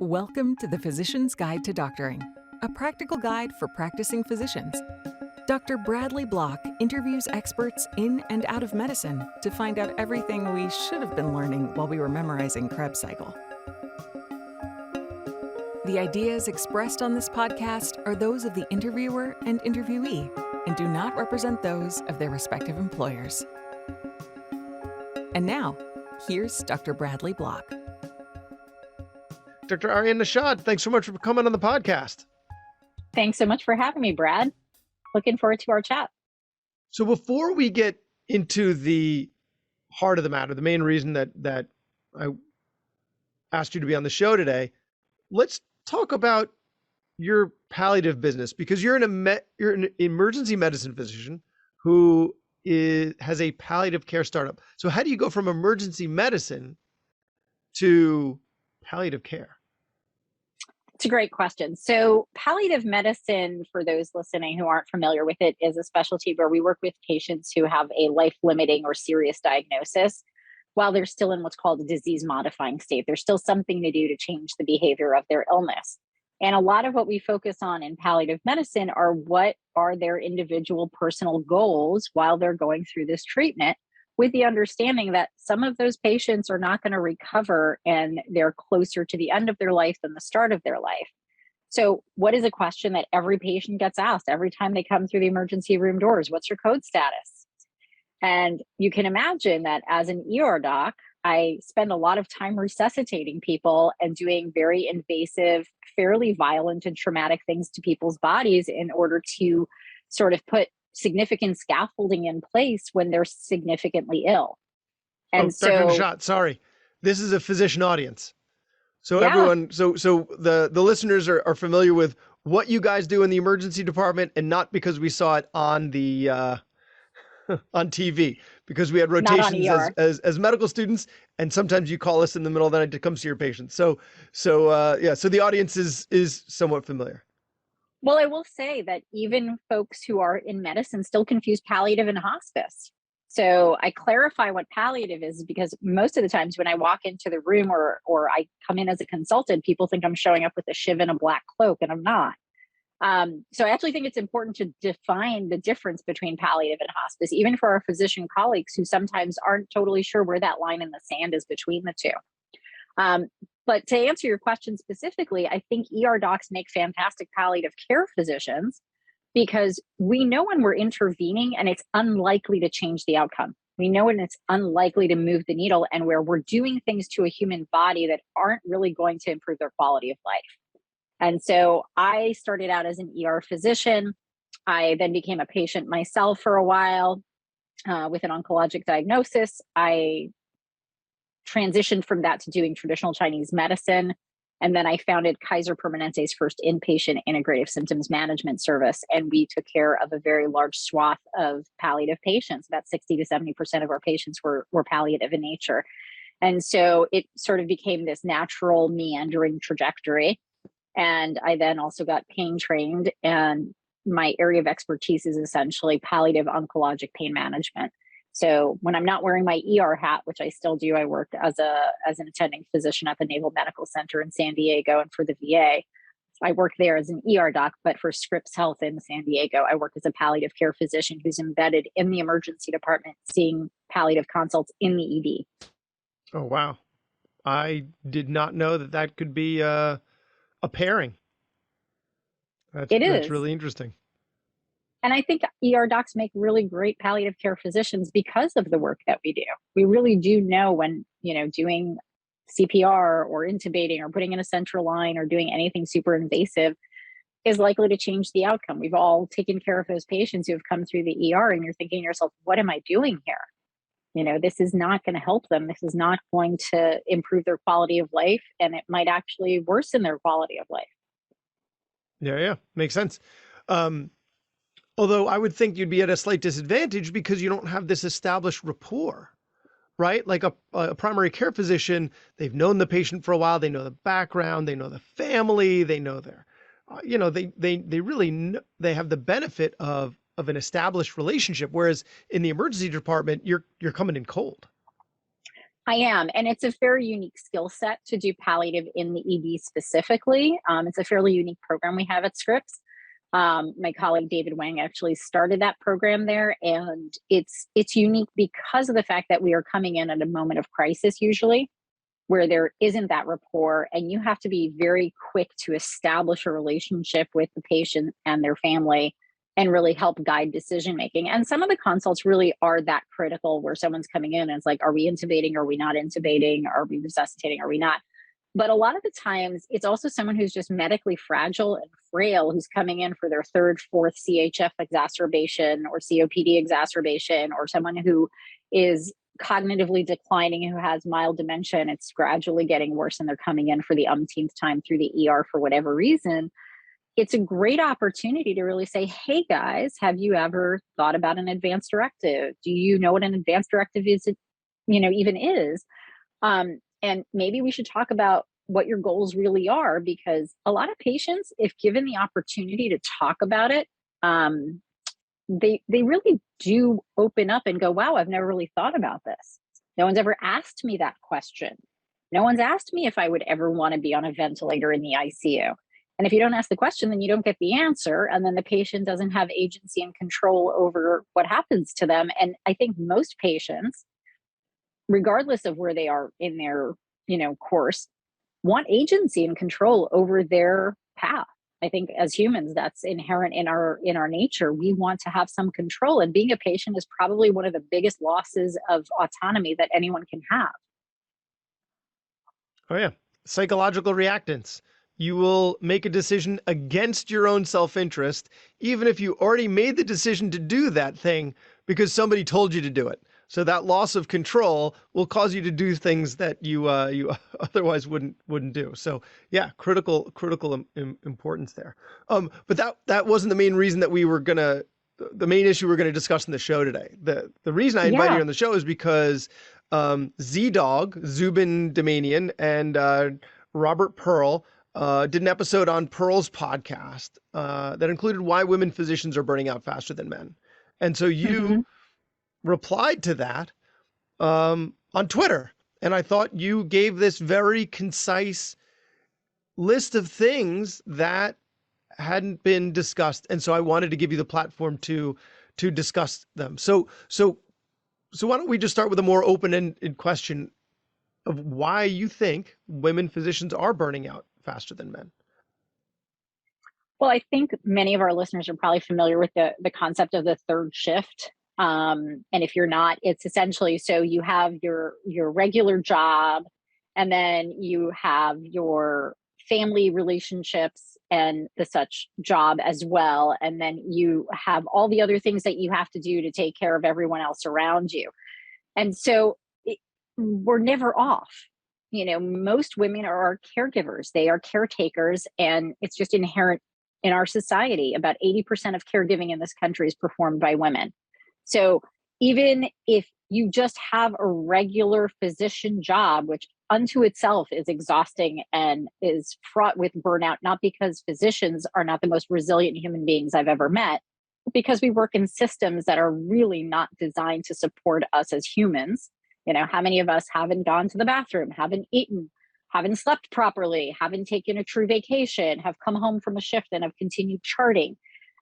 Welcome to the Physician's Guide to Doctoring, a practical guide for practicing physicians. Dr. Bradley Block interviews experts in and out of medicine to find out everything we should have been learning while we were memorizing Krebs cycle. The ideas expressed on this podcast are those of the interviewer and interviewee and do not represent those of their respective employers. And now, here's Dr. Bradley Block. Dr. Arian Nachat, thanks so much for coming on the podcast. Thanks so much for having me, Brad. Looking forward to our chat. So before we get into the heart of the matter, the main reason that I asked you to be on the show today, let's talk about your palliative business, because you're an emergency medicine physician who has a palliative care startup. So how do you go from emergency medicine to palliative care? It's a great question. So palliative medicine, for those listening who aren't familiar with it, is a specialty where we work with patients who have a life-limiting or serious diagnosis while they're still in what's called a disease-modifying state. There's still something to do to change the behavior of their illness. And a lot of what we focus on in palliative medicine are what are their individual personal goals while they're going through this treatment, with the understanding that some of those patients are not going to recover and they're closer to the end of their life than the start of their life. So what is a question that every patient gets asked every time they come through the emergency room doors? What's your code status? And you can imagine that as an ER doc, I spend a lot of time resuscitating people and doing very invasive, fairly violent and traumatic things to people's bodies in order to sort of put significant scaffolding in place when they're significantly ill. And Dr. Nachat, sorry, this is a physician audience. So yeah. Everyone, so the listeners are familiar with what you guys do in the emergency department, and not because we saw it on the on TV, because we had rotations as medical students, and sometimes you call us in the middle of the night to come see your patients. So the audience is somewhat familiar. Well, I will say that even folks who are in medicine still confuse palliative and hospice. So I clarify what palliative is, because most of the times when I walk into the room or I come in as a consultant, people think I'm showing up with a shiv and a black cloak, and I'm not. So I actually think it's important to define the difference between palliative and hospice, even for our physician colleagues who sometimes aren't totally sure where that line in the sand is between the two. But to answer your question specifically, I think ER docs make fantastic palliative care physicians, because we know when we're intervening and it's unlikely to change the outcome. We know when it's unlikely to move the needle, and where we're doing things to a human body that aren't really going to improve their quality of life. And so I started out as an ER physician. I then became a patient myself for a while with an oncologic diagnosis. I transitioned from that to doing traditional Chinese medicine. And then I founded Kaiser Permanente's first inpatient integrative symptoms management service. And we took care of a very large swath of palliative patients. About 60 to 70% of our patients were palliative in nature. And so it sort of became this natural meandering trajectory. And I then also got pain trained. And my area of expertise is essentially palliative oncologic pain management. So when I'm not wearing my ER hat, which I still do, I work as an attending physician at the Naval Medical Center in San Diego, and for the VA, I work there as an ER doc. But for Scripps Health in San Diego, I work as a palliative care physician who's embedded in the emergency department, seeing palliative consults in the ED. Oh, wow. I did not know that could be a pairing. That's really interesting. And I think ER docs make really great palliative care physicians because of the work that we do. We really do know when, doing CPR or intubating or putting in a central line or doing anything super invasive is likely to change the outcome. We've all taken care of those patients who have come through the ER, and you're thinking to yourself, what am I doing here? This is not going to help them. This is not going to improve their quality of life, and it might actually worsen their quality of life. Yeah. Makes sense. Although I would think you'd be at a slight disadvantage because you don't have this established rapport, right? Like a primary care physician, they've known the patient for a while, they know the background, they know the family, they know their, they really they have the benefit of an established relationship. Whereas in the emergency department, you're coming in cold. I am, and it's a very unique skill set to do palliative in the ED specifically. It's a fairly unique program we have at Scripps. My colleague David Wang actually started that program there, and it's unique because of the fact that we are coming in at a moment of crisis usually, where there isn't that rapport, and you have to be very quick to establish a relationship with the patient and their family and really help guide decision making. And some of the consults really are that critical, where someone's coming in and it's like, are we intubating? Are we not intubating? Are we resuscitating? Are we not? But a lot of the times, it's also someone who's just medically fragile and frail, who's coming in for their third, fourth CHF exacerbation or COPD exacerbation, or someone who is cognitively declining, who has mild dementia, and it's gradually getting worse, and they're coming in for the umpteenth time through the ER for whatever reason. It's a great opportunity to really say, hey guys, have you ever thought about an advanced directive? Do you know what an advanced directive is, even is? And maybe we should talk about what your goals really are, because a lot of patients, if given the opportunity to talk about it, they really do open up and go, wow, I've never really thought about this. No one's ever asked me that question. No one's asked me if I would ever want to be on a ventilator in the ICU. And if you don't ask the question, then you don't get the answer. And then the patient doesn't have agency and control over what happens to them. And I think most patients, regardless of where they are in their, course, want agency and control over their path. I think as humans, that's inherent in our nature. We want to have some control, and being a patient is probably one of the biggest losses of autonomy that anyone can have. Oh yeah. Psychological reactance. You will make a decision against your own self-interest, even if you already made the decision to do that thing because somebody told you to do it. So that loss of control will cause you to do things that you otherwise wouldn't do. So yeah, critical importance there. But that wasn't the main reason that the main issue we're gonna discuss in the show today. The reason I invited you on the show is because Z-Dog, Zubin Damanian, and Robert Pearl did an episode on Pearl's podcast that included why women physicians are burning out faster than men. And so you replied to that on Twitter. And I thought you gave this very concise list of things that hadn't been discussed. And so I wanted to give you the platform to discuss them. So why don't we just start with a more open-ended question of why you think women physicians are burning out faster than men? Well, I think many of our listeners are probably familiar with the concept of the third shift. And if you're not, it's essentially, so you have your regular job, and then you have your family relationships and the such job as well. And then you have all the other things that you have to do to take care of everyone else around you. And so we're never off. Most women are caregivers. They are caretakers, and it's just inherent in our society. About 80% of caregiving in this country is performed by women. So even if you just have a regular physician job, which unto itself is exhausting and is fraught with burnout, not because physicians are not the most resilient human beings I've ever met, but because we work in systems that are really not designed to support us as humans. How many of us haven't gone to the bathroom, haven't eaten, haven't slept properly, haven't taken a true vacation, have come home from a shift and have continued charting?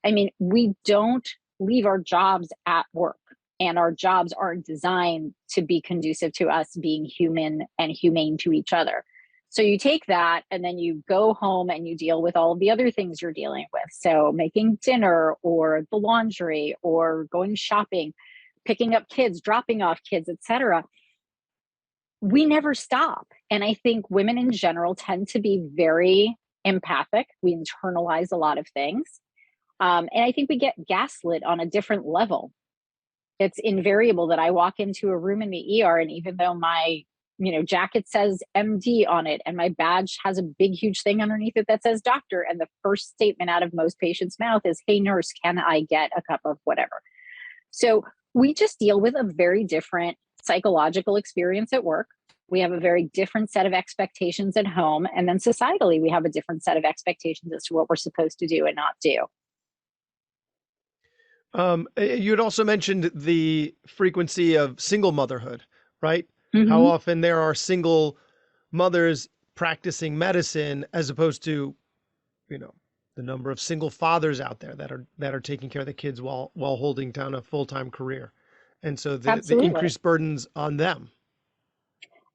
I mean, we don't leave our jobs at work, and our jobs aren't designed to be conducive to us being human and humane to each other. So you take that and then you go home and you deal with all of the other things you're dealing with. So making dinner or the laundry or going shopping, picking up kids, dropping off kids, etc. We never stop. And I think women in general tend to be very empathic. We internalize a lot of things. And I think we get gaslit on a different level. It's invariable that I walk into a room in the ER, and even though my jacket says MD on it and my badge has a big, huge thing underneath it that says doctor, and the first statement out of most patients' mouth is, hey nurse, can I get a cup of whatever? So we just deal with a very different psychological experience at work. We have a very different set of expectations at home. And then societally, we have a different set of expectations as to what we're supposed to do and not do. You had also mentioned the frequency of single motherhood, right? how Hmm. often there are single mothers practicing medicine as opposed to, you know, the number of single fathers out there that are taking care of the kids while holding down a full-time career. And so the Absolutely. increased burdens on them.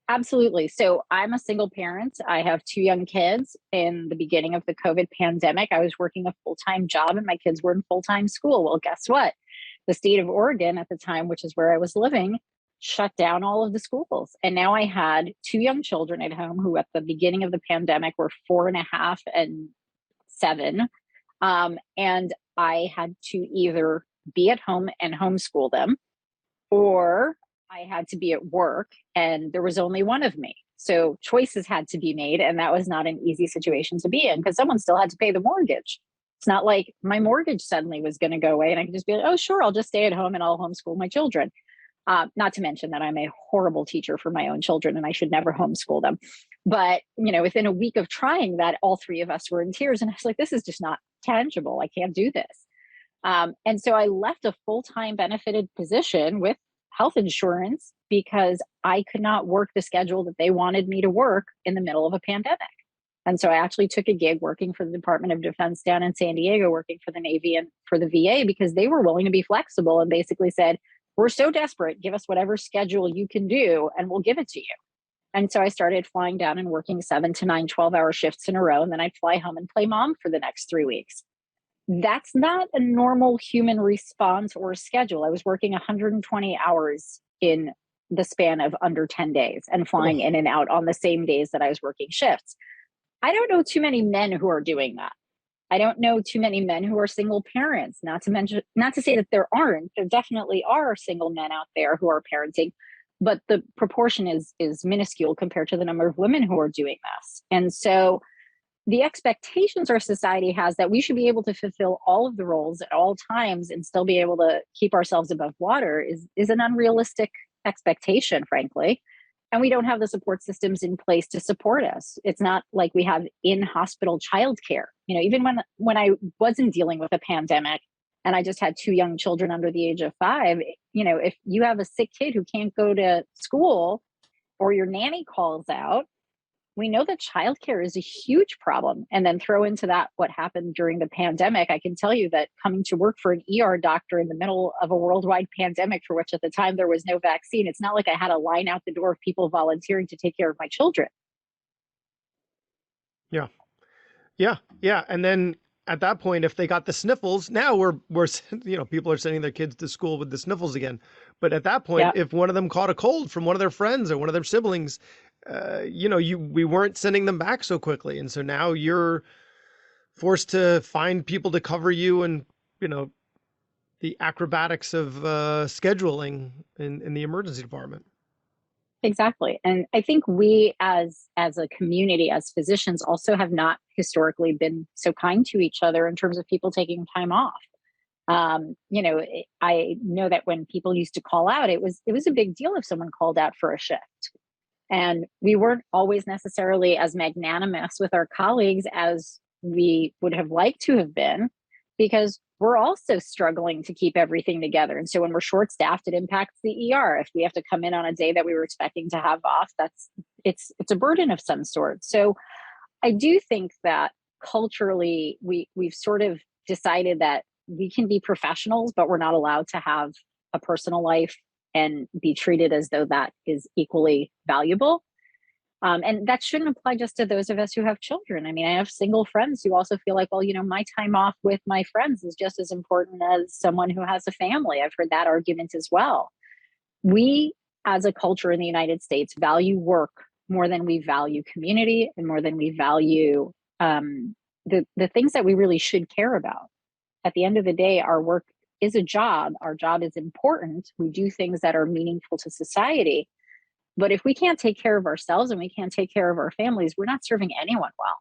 Absolutely. So I'm a single parent. I have two young kids. In the beginning of the COVID pandemic, I was working a full time job and my kids were in full time school. Well, guess what? The state of Oregon at the time, which is where I was living, shut down all of the schools. And now I had two young children at home who, at the beginning of the pandemic, were 4.5 and 7. And I had to either be at home and homeschool them, or I had to be at work and there was only one of me. So choices had to be made. And that was not an easy situation to be in because someone still had to pay the mortgage. It's not like my mortgage suddenly was going to go away and I could just be like, oh, sure, I'll just stay at home and I'll homeschool my children. Not to mention that I'm a horrible teacher for my own children and I should never homeschool them. But, within a week of trying that, all three of us were in tears. And I was like, this is just not tangible. I can't do this. And so I left a full time benefited position with health insurance because I could not work the schedule that they wanted me to work in the middle of a pandemic. And so I actually took a gig working for the Department of Defense down in San Diego, working for the Navy and for the VA because they were willing to be flexible and basically said, we're so desperate, give us whatever schedule you can do and we'll give it to you. And so I started flying down and working 7 to 9, 12-hour shifts in a row. And then I'd fly home and play mom for the next 3 weeks. That's not a normal human response or schedule. I was working 120 hours in the span of under 10 days and flying Oh, in and out on the same days that I was working shifts. I don't know too many men who are doing that. I don't know too many men who are single parents, not to say that there aren't. There definitely are single men out there who are parenting, but the proportion is minuscule compared to the number of women who are doing this. And so the expectations our society has that we should be able to fulfill all of the roles at all times and still be able to keep ourselves above water is an unrealistic expectation, frankly. And we don't have the support systems in place to support us. It's not like we have in-hospital childcare. Even when I wasn't dealing with a pandemic and I just had two young children under the age of 5, if you have a sick kid who can't go to school or your nanny calls out, we know that childcare is a huge problem. And then throw into that what happened during the pandemic. I can tell you that coming to work for an ER doctor in the middle of a worldwide pandemic, for which at the time there was no vaccine, it's not like I had a line out the door of people volunteering to take care of my children. yeah. Yeah. Yeah. And then at that point, if they got the sniffles, now we're, people are sending their kids to school with the sniffles again. But at that point, Yeah, if one of them caught a cold from one of their friends or one of their siblings, we weren't sending them back so quickly. And so now you're forced to find people to cover you and, the acrobatics of scheduling in the emergency department. exactly. And I think we as a community, as physicians, also have not historically been so kind to each other in terms of people taking time off. I know that when people used to call out, it was a big deal if someone called out for a shift. And we weren't always necessarily as magnanimous with our colleagues as we would have liked to have been, because we're also struggling to keep everything together. And so when we're short staffed, it impacts the ER. If we have to come in on a day that we were expecting to have off, it's a burden of some sort. So I do think that culturally we've sort of decided that we can be professionals, but we're not allowed to have a personal life and be treated as though that is equally valuable. And that shouldn't apply just to those of us who have children. I mean, I have single friends who also feel like, well, my time off with my friends is just as important as someone who has a family. I've heard that argument as well. We, as a culture in the United States, value work more than we value community and more than we value the things that we really should care about. At the end of the day, our work is a job. Our job is important. We do things that are meaningful to society. But if we can't take care of ourselves and we can't take care of our families, we're not serving anyone well.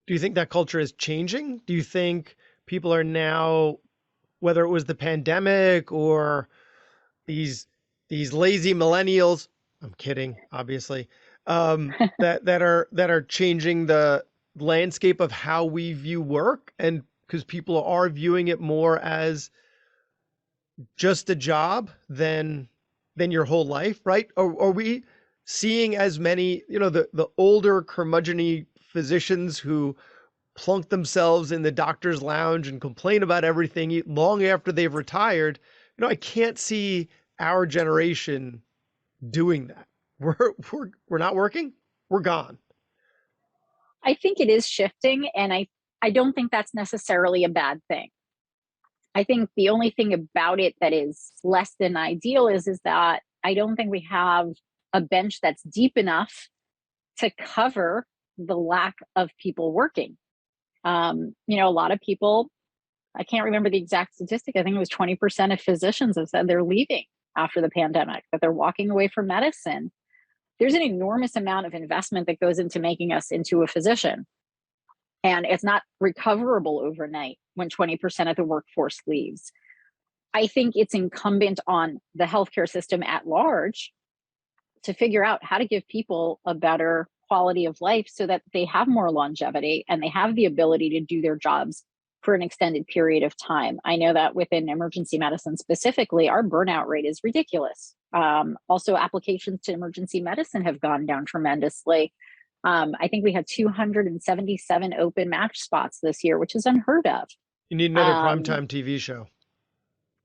Do you think that culture is changing? Do you think people are now, whether it was the pandemic or these lazy millennials, I'm kidding, obviously, that are changing the landscape of how we view work, and because people are viewing it more as just a job than than your whole life, right? Or are we seeing as many, the older curmudgeon physicians who plunk themselves in the doctor's lounge and complain about everything long after they've retired? I can't see our generation doing that. We're not working. We're gone. I think it is shifting, and I don't think that's necessarily a bad thing. I think the only thing about it that is less than ideal is that I don't think we have a bench that's deep enough to cover the lack of people working. A lot of people, I can't remember the exact statistic. I think it was 20% of physicians have said they're leaving after the pandemic, that they're walking away from medicine. There's an enormous amount of investment that goes into making us into a physician. And it's not recoverable overnight when 20% of the workforce leaves. I think it's incumbent on the healthcare system at large to figure out how to give people a better quality of life so that they have more longevity and they have the ability to do their jobs for an extended period of time. I know that within emergency medicine specifically, our burnout rate is ridiculous. Also, applications to emergency medicine have gone down tremendously. I think we had 277 open match spots this year, which is unheard of. You need another primetime TV show.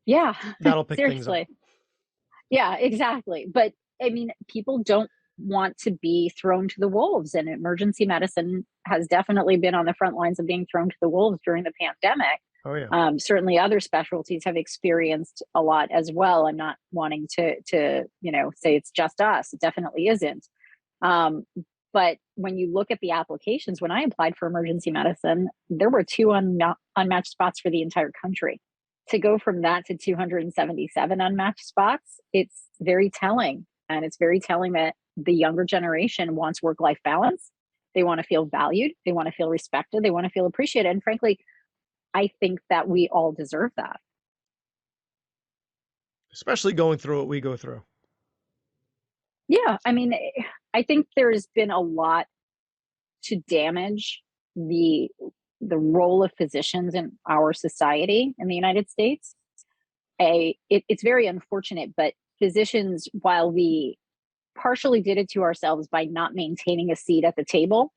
Yeah. That'll pick seriously. things up. Yeah, exactly. But I mean, people don't want to be thrown to the wolves, and emergency medicine has definitely been on the front lines of being thrown to the wolves during the pandemic. Oh, yeah. Certainly other specialties have experienced a lot as well. I'm not wanting to say it's just us. It definitely isn't. But when you look at the applications, when I applied for emergency medicine, there were 2 unmatched spots for the entire country. To go from that to 277 unmatched spots, it's very telling. And it's very telling that the younger generation wants work-life balance. They want to feel valued. They want to feel respected. They want to feel appreciated. And frankly, I think that we all deserve that. Especially going through what we go through. Yeah. I mean, I think there's been a lot to damage the role of physicians in our society in the United States. It's very unfortunate, but physicians, while we partially did it to ourselves by not maintaining a seat at the table,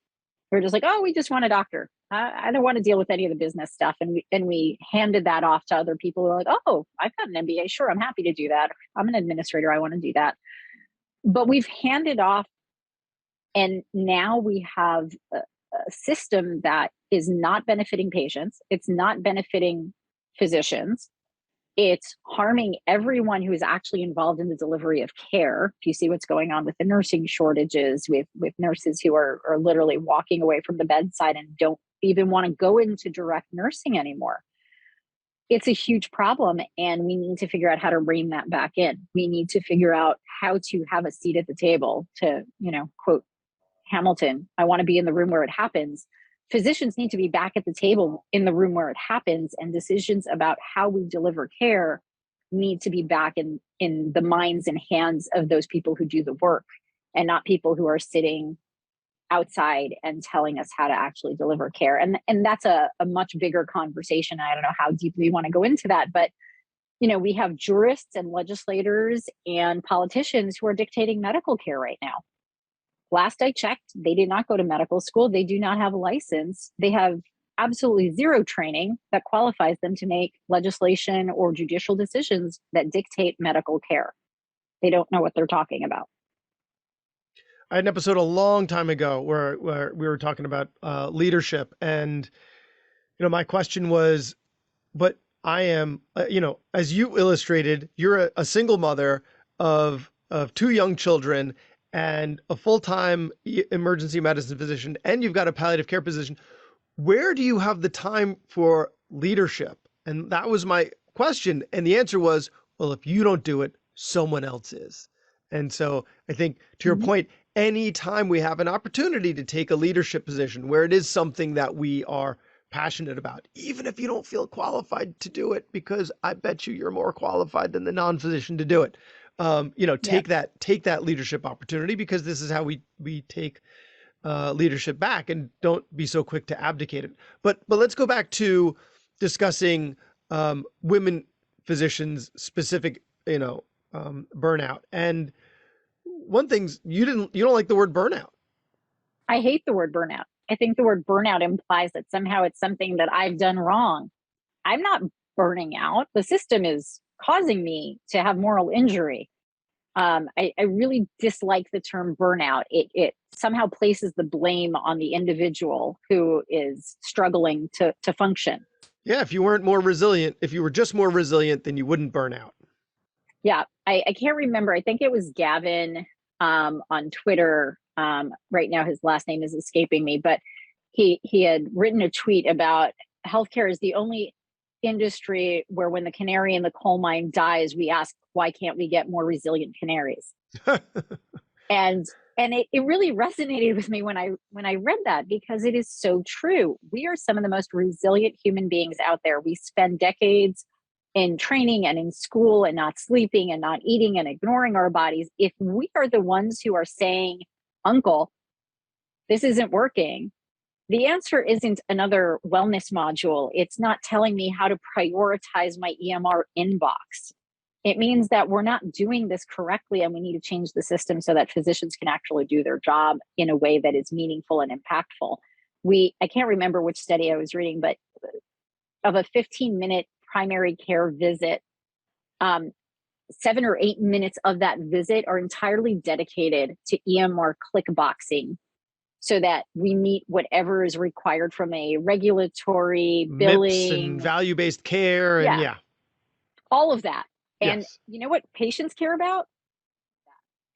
we're just like, oh, we just want a doctor. I don't want to deal with any of the business stuff. And we handed that off to other people who are like, oh, I've got an MBA. Sure, I'm happy to do that. I'm an administrator. I want to do that. But we've handed off, and now we have a system that is not benefiting patients. It's not benefiting physicians. It's harming everyone who is actually involved in the delivery of care. If you see what's going on with the nursing shortages, with nurses who are literally walking away from the bedside and don't even want to go into direct nursing anymore. It's a huge problem, and we need to figure out how to rein that back in. We need to figure out how to have a seat at the table to, quote Hamilton, I want to be in the room where it happens. Physicians need to be back at the table in the room where it happens, and decisions about how we deliver care need to be back in the minds and hands of those people who do the work, and not people who are sitting outside and telling us how to actually deliver care. And that's a much bigger conversation. I don't know how deeply you want to go into that, but we have jurists and legislators and politicians who are dictating medical care right now. Last I checked, they did not go to medical school. They do not have a license. They have absolutely zero training that qualifies them to make legislation or judicial decisions that dictate medical care. They don't know what they're talking about. I had an episode a long time ago where we were talking about leadership, and my question was, but I am, as you illustrated, you're a single mother of 2 young children and a full-time emergency medicine physician, and you've got a palliative care position. Where do you have the time for leadership? And that was my question. And the answer was, well, if you don't do it, someone else is. And so I think, to your point, anytime we have an opportunity to take a leadership position where it is something that we are passionate about, even if you don't feel qualified to do it, because I bet you're more qualified than the non-physician to do it. Take that leadership opportunity, because this is how we take leadership back, and don't be so quick to abdicate it. But let's go back to discussing women physicians specific, burnout. And one thing's you don't like the word burnout. I hate the word burnout. I think the word burnout implies that somehow it's something that I've done wrong. I'm not burning out. The system is causing me to have moral injury. I really dislike the term burnout. It somehow places the blame on the individual who is struggling to function. Yeah, if you weren't more resilient, if you were just more resilient, then you wouldn't burn out. Yeah, I can't remember. I think it was Gavin on Twitter. Right now, his last name is escaping me, but he had written a tweet about healthcare is the only industry where when the canary in the coal mine dies, we ask, why can't we get more resilient canaries? and it really resonated with me when I read that, because it is so true. We are some of the most resilient human beings out there. We spend decades in training and in school and not sleeping and not eating and ignoring our bodies. If we are the ones who are saying, uncle, this isn't working, the answer isn't another wellness module. It's not telling me how to prioritize my EMR inbox. It means that we're not doing this correctly, and we need to change the system so that physicians can actually do their job in a way that is meaningful and impactful. I can't remember which study I was reading, but of a 15-minute primary care visit, 7 or 8 minutes of that visit are entirely dedicated to EMR click boxing, so that we meet whatever is required from a regulatory, billing, MIPS and value-based care, and yeah, all of that. And yes. you know what patients care about?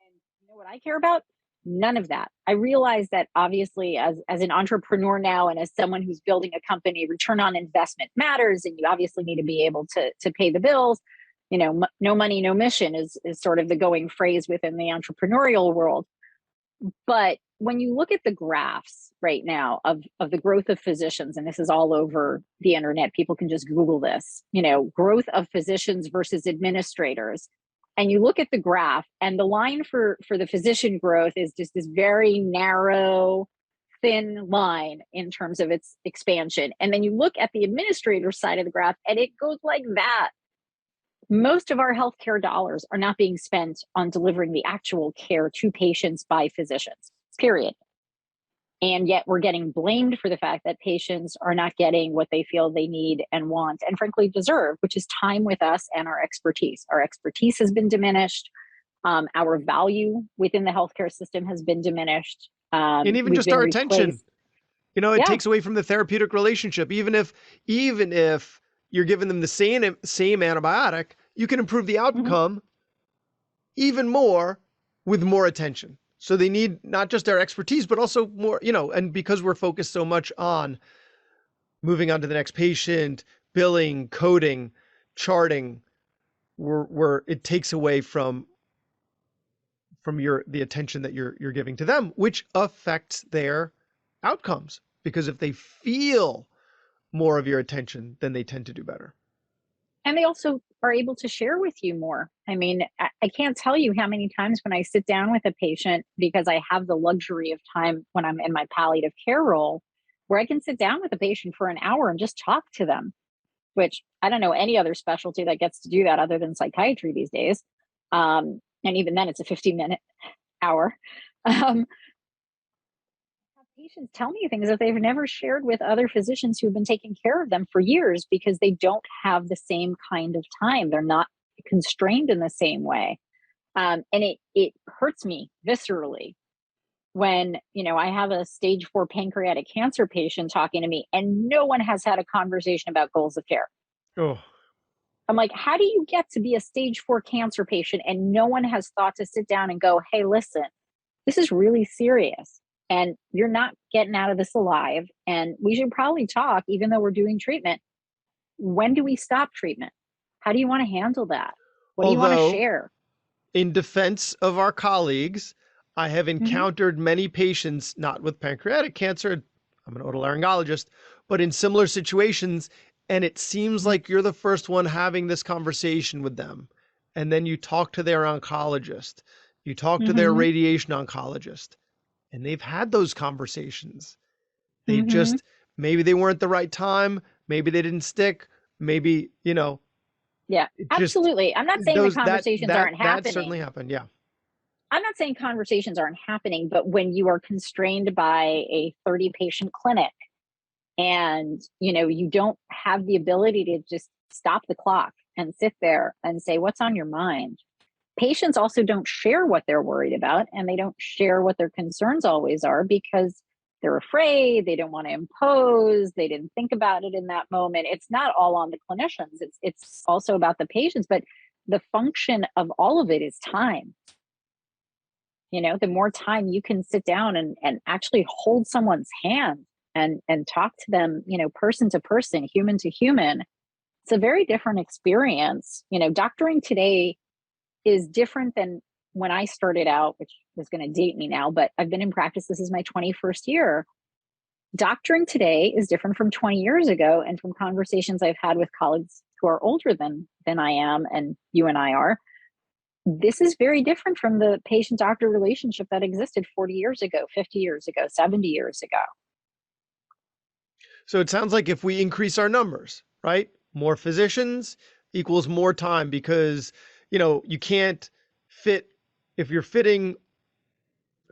And you know what I care about? None of that. I realize that obviously as an entrepreneur now, and as someone who's building a company, return on investment matters, and you obviously need to be able to pay the bills. You know, no money, no mission is sort of the going phrase within the entrepreneurial world. But when you look at the graphs right now of the growth of physicians, and this is all over the internet, people can just Google this, you know, growth of physicians versus administrators. And you look at the graph, and the line for the physician growth is just this very narrow, thin line in terms of its expansion. And then you look at the administrator side of the graph, and it goes like that. Most of our healthcare dollars are not being spent on delivering the actual care to patients by physicians, period. And yet we're getting blamed for the fact that patients are not getting what they feel they need and want, and frankly deserve, which is time with us and our expertise. Our expertise has been diminished. Our value within the healthcare system has been diminished. And even just our attention, you know, it takes away from the therapeutic relationship. Even if you're giving them the same antibiotic, you can improve the outcome even more with more attention. So they need not just our expertise, but also more, you know, and because we're focused so much on moving on to the next patient, billing, coding, charting, it takes away from the attention that you're giving to them, which affects their outcomes. Because if they feel more of your attention, then they tend to do better. And they also are able to share with you more. I mean, I can't tell you how many times when I sit down with a patient, because I have the luxury of time when I'm in my palliative care role, where I can sit down with a patient for an hour and just talk to them, which I don't know any other specialty that gets to do that other than psychiatry these days. And even then it's a 15-minute hour. Patients tell me things that they've never shared with other physicians who've been taking care of them for years, because they don't have the same kind of time. They're not constrained in the same way. And it hurts me viscerally when, you know, I have a stage 4 pancreatic cancer patient talking to me and no one has had a conversation about goals of care. Oh. I'm like, how do you get to be a stage 4 cancer patient and no one has thought to sit down and go, hey, listen, this is really serious. And you're not getting out of this alive. And we should probably talk, even though we're doing treatment. When do we stop treatment? How do you want to handle that? What do you want to share? In defense of our colleagues, I have encountered many patients, not with pancreatic cancer, I'm an otolaryngologist, but in similar situations. And it seems like you're the first one having this conversation with them. And then you talk to their oncologist, you talk to their radiation oncologist. And they've had those conversations. They just, maybe they weren't the right time. Maybe they didn't stick. Maybe, you know, Yeah, It just absolutely. I'm not saying the those that conversations that aren't that certainly happening. happened. Yeah. I'm not saying conversations aren't happening, but when you are constrained by a 30 patient clinic and, you don't have the ability to just stop the clock and sit there and say, what's on your mind? Patients also don't share what they're worried about, and they don't share what their concerns always are because they're afraid, they don't want to impose, they didn't think about it in that moment. It's not all on the clinicians. It's also about the patients, but the function of all of it is time. The more time you can sit down and actually hold someone's hand and talk to them, person to person, human to human, it's a very different experience. Doctoring today is different than when I started out, which is going to date me now, but I've been in practice. This is my 21st year. Doctoring today is different from 20 years ago, and from conversations I've had with colleagues who are older than I am, and you and I are. This is very different from the patient doctor relationship that existed 40 years ago, 50 years ago, 70 years ago. So it sounds like if we increase our numbers, right? More physicians equals more time because, you can't fit, if you're fitting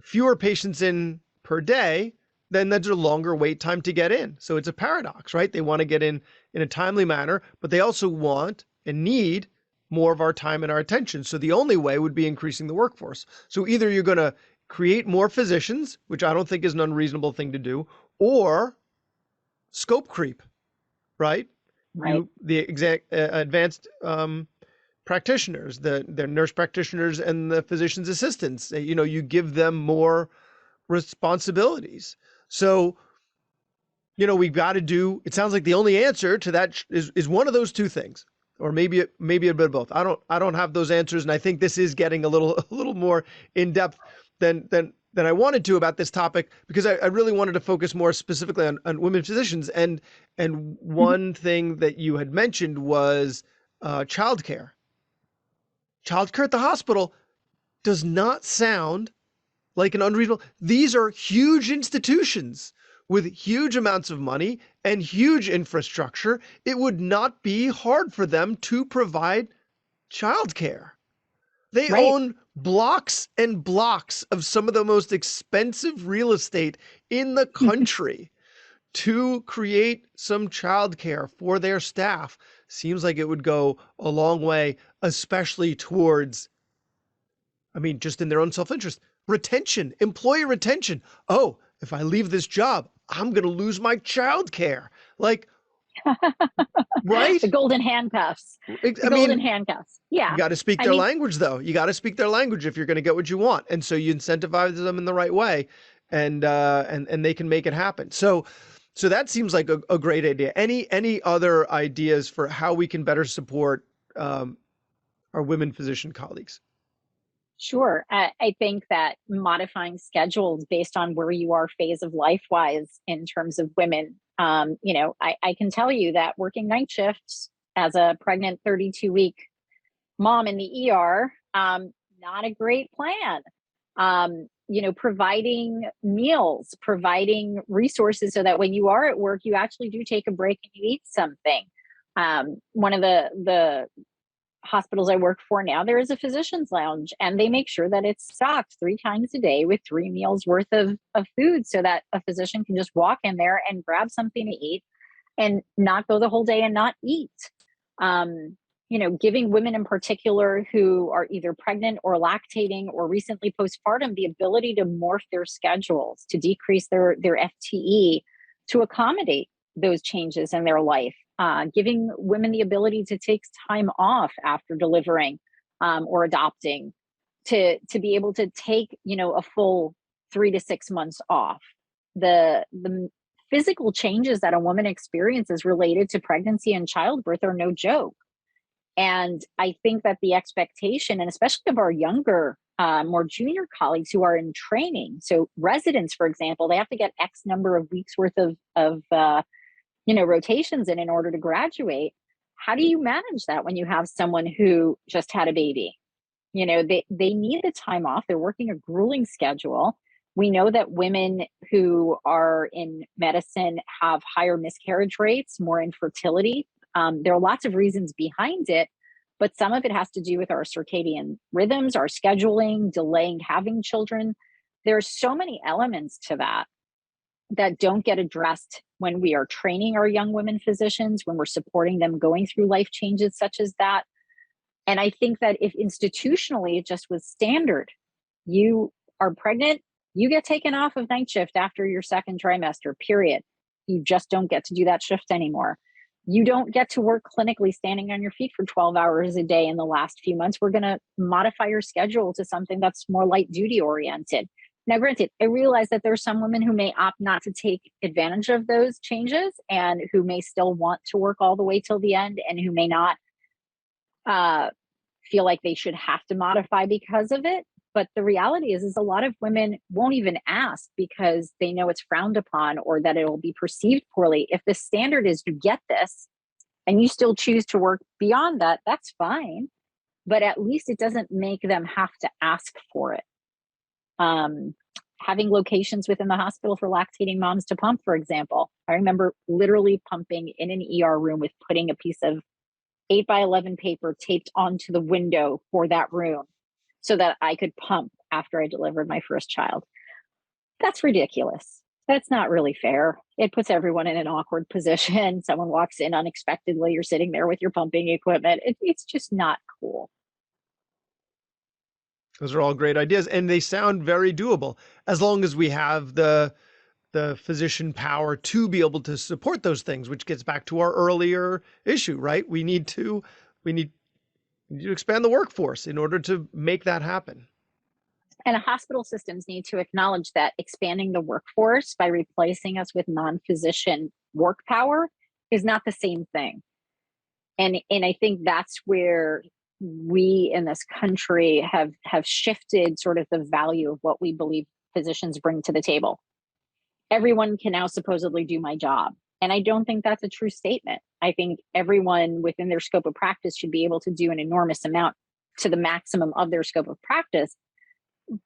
fewer patients in per day, then that's a longer wait time to get in. So it's a paradox, right? They want to get in a timely manner, but they also want and need more of our time and our attention. So the only way would be increasing the workforce. So either you're going to create more physicians, which I don't think is an unreasonable thing to do, or scope creep, right? Right. Advanced practitioners, the nurse practitioners and the physician's assistants, you give them more responsibilities. So, we've got to do, it sounds like the only answer to that is one of those two things, or maybe a bit of both. I don't have those answers. And I think this is getting a little more in depth than I wanted to about this topic, because I really wanted to focus more specifically on women physicians. And one thing that you had mentioned was childcare. Childcare at the hospital does not sound like an unreasonable. These are huge institutions with huge amounts of money and huge infrastructure. It would not be hard for them to provide childcare. They Right. own blocks and blocks of some of the most expensive real estate in the country. To create some childcare for their staff seems like it would go a long way, especially towards, just in their own self-interest. Retention, employee retention. Oh, if I leave this job, I'm going to lose my childcare. Like, right? The golden handcuffs. The golden handcuffs. You Yeah. got to speak I their mean, language, though. You got to speak their language if you're going to get what you want. And so you incentivize them in the right way, and they can make it happen. So that seems like a great idea. Any other ideas for how we can better support our women physician colleagues? sure. I think that modifying schedules based on where you are phase of life wise in terms of women, I can tell you that working night shifts as a pregnant 32-week mom in the ER, not a great plan. Providing meals, providing resources so that when you are at work, you actually do take a break and you eat something. One of the hospitals I work for now, there is a physician's lounge, and they make sure that it's stocked 3 times a day with 3 meals worth of food so that a physician can just walk in there and grab something to eat and not go the whole day and not eat. Giving women in particular who are either pregnant or lactating or recently postpartum the ability to morph their schedules, to decrease their FTE, to accommodate those changes in their life. Giving women the ability to take time off after delivering or adopting, to be able to take a full 3 to 6 months off. The physical changes that a woman experiences related to pregnancy and childbirth are no joke. And I think that the expectation, and especially of our younger, more junior colleagues who are in training, so residents, for example, they have to get X number of weeks worth of rotations in order to graduate. How do you manage that when you have someone who just had a baby? They need the time off. They're working a grueling schedule. We know that women who are in medicine have higher miscarriage rates, more infertility. There are lots of reasons behind it, but some of it has to do with our circadian rhythms, our scheduling, delaying having children. There's so many elements to that that don't get addressed when we are training our young women physicians, when we're supporting them going through life changes such as that. And I think that if institutionally it just was standard, you are pregnant, you get taken off of night shift after your second trimester, period. You just don't get to do that shift anymore. You don't get to work clinically standing on your feet for 12 hours a day in the last few months. We're going to modify your schedule to something that's more light duty oriented. Now, granted, I realize that there are some women who may opt not to take advantage of those changes and who may still want to work all the way till the end and who may not feel like they should have to modify because of it. But the reality is a lot of women won't even ask because they know it's frowned upon or that it will be perceived poorly. If the standard is you get this and you still choose to work beyond that, that's fine. But at least it doesn't make them have to ask for it. Having locations within the hospital for lactating moms to pump, for example. I remember literally pumping in an ER room with putting a piece of 8x11 paper taped onto the window for that room so that I could pump after I delivered my first child. That's ridiculous. That's not really fair. It puts everyone in an awkward position. Someone walks in unexpectedly. You're sitting there with your pumping equipment. It's just not cool. Those are all great ideas, and they sound very doable as long as we have the physician power to be able to support those things, which gets back to our earlier issue, right? We need to expand the workforce in order to make that happen. And hospital systems need to acknowledge that expanding the workforce by replacing us with non-physician work power is not the same thing. And I think that's where we in this country have shifted sort of the value of what we believe physicians bring to the table. Everyone can now supposedly do my job. And I don't think that's a true statement. I think everyone within their scope of practice should be able to do an enormous amount to the maximum of their scope of practice.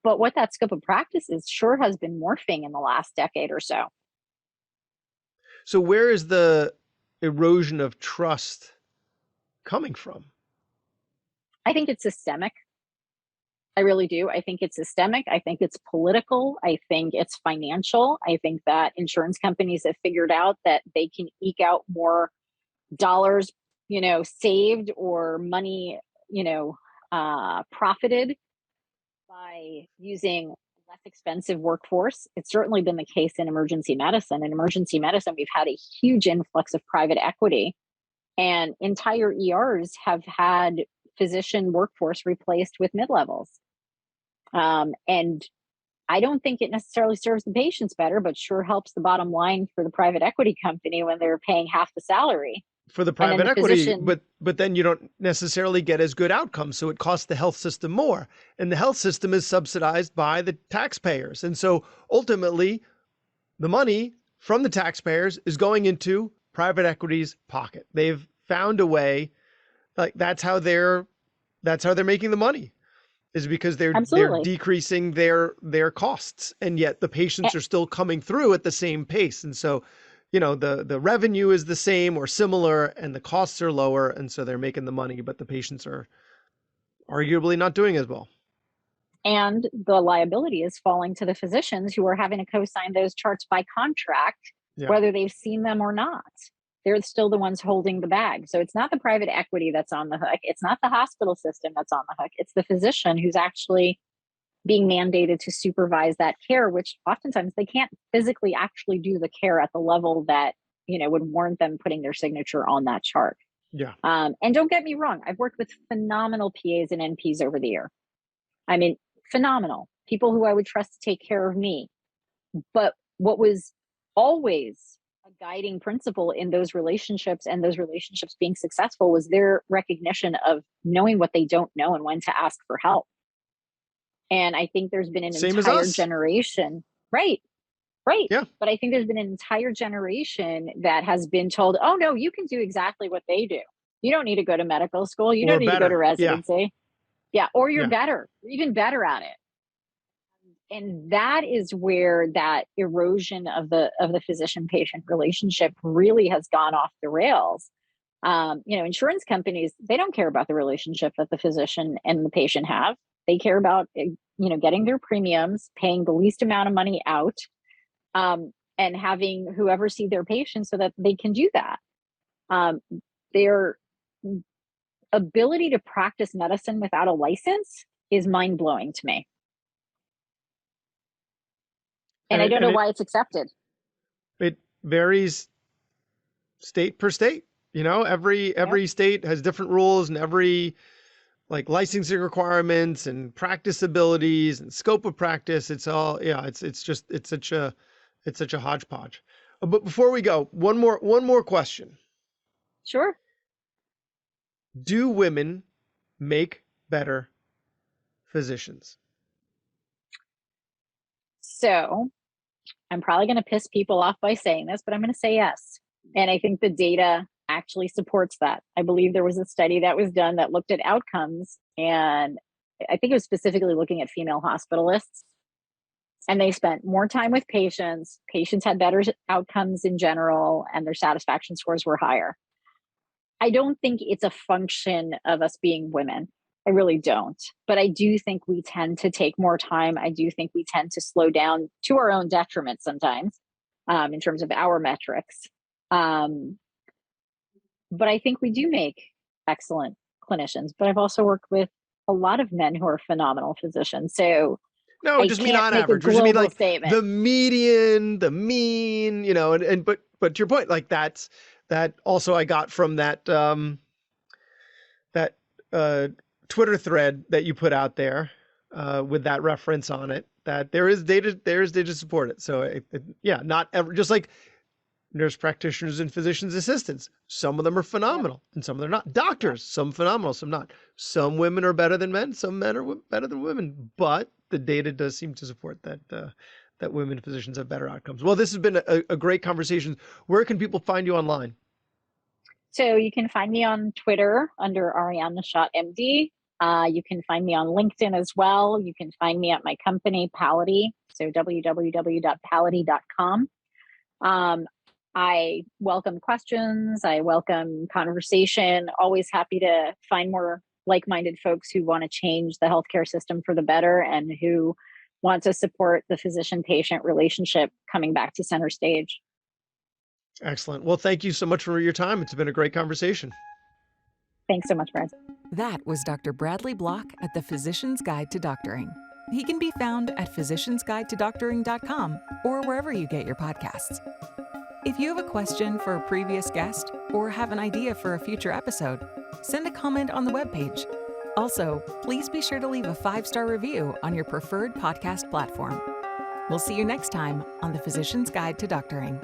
But what that scope of practice is sure has been morphing in the last decade or so. So where is the erosion of trust coming from? I think it's systemic. I really do. I think it's systemic. I think it's political. I think it's financial. I think that insurance companies have figured out that they can eke out more dollars, saved or money, profited by using less expensive workforce. It's certainly been the case in emergency medicine. In emergency medicine, we've had a huge influx of private equity, and entire ERs have had physician workforce replaced with mid-levels. And I don't think it necessarily serves the patients better, but sure helps the bottom line for the private equity company when they're paying half the salary. For the private equity, but then you don't necessarily get as good outcomes. So it costs the health system more. And the health system is subsidized by the taxpayers. And so ultimately, the money from the taxpayers is going into private equity's pocket. They've found a way, like that's how they're making the money, is because they're decreasing their costs, and yet the patients are still coming through at the same pace. And so, the revenue is the same or similar, and the costs are lower, and so they're making the money, but the patients are arguably not doing as well. And the liability is falling to the physicians who are having to co-sign those charts by contract, whether they've seen them or not. They're still the ones holding the bag. So it's not the private equity that's on the hook. It's not the hospital system that's on the hook. It's the physician who's actually being mandated to supervise that care, which oftentimes they can't physically actually do the care at the level that, would warrant them putting their signature on that chart. Yeah. And don't get me wrong. I've worked with phenomenal PAs and NPs over the year. I mean, phenomenal people who I would trust to take care of me. But what was always a guiding principle in those relationships and those relationships being successful was their recognition of knowing what they don't know and when to ask for help. And I think there's been an entire generation, right. Yeah. But I think there's been an entire generation that has been told, oh no, you can do exactly what they do. You don't need to go to medical school. You don't need to go to residency. Yeah. Or you're better, even better at it. And that is where that erosion of the physician-patient relationship really has gone off the rails. Insurance companies, they don't care about the relationship that the physician and the patient have. They care about, getting their premiums, paying the least amount of money out, and having whoever see their patient so that they can do that. Their ability to practice medicine without a license is mind-blowing to me. And I don't know why it's accepted. It varies state per state. Every state has different rules, and every licensing requirements and practice abilities and scope of practice. It's all, it's such a hodgepodge. But before we go, one more question. Sure. Do women make better physicians? So I'm probably going to piss people off by saying this, but I'm going to say yes. And I think the data actually supports that. I believe there was a study that was done that looked at outcomes, and I think it was specifically looking at female hospitalists. And they spent more time with patients. Patients had better outcomes in general, and their satisfaction scores were higher. I don't think it's a function of us being women. I really don't. But I do think we tend to take more time. I do think we tend to slow down to our own detriment sometimes, in terms of our metrics. But I think we do make excellent clinicians. But I've also worked with a lot of men who are phenomenal physicians. So no, I just mean can't on make average. a Just mean global statement. the median, the mean, but to your point, that also I got from that Twitter thread that you put out there with that reference on it, that there is data to support it. So not ever, just like nurse practitioners and physicians assistants. Some of them are phenomenal, and some of them are not. Doctors, some phenomenal, some not. Some women are better than men, some men are better than women. But the data does seem to support that women physicians have better outcomes. Well, this has been a great conversation. Where can people find you online? So you can find me on Twitter under Arian Nachat, MD. You can find me on LinkedIn as well. You can find me at my company, Pallity. So www.pallity.com. I welcome questions. I welcome conversation. Always happy to find more like-minded folks who want to change the healthcare system for the better and who want to support the physician-patient relationship coming back to center stage. Excellent. Well, thank you so much for your time. It's been a great conversation. Thanks so much, Brad. That was Dr. Bradley Block at the Physician's Guide to Doctoring. He can be found at physiciansguidetodoctoring.com or wherever you get your podcasts. If you have a question for a previous guest or have an idea for a future episode, send a comment on the webpage. Also, please be sure to leave a 5-star review on your preferred podcast platform. We'll see you next time on the Physician's Guide to Doctoring.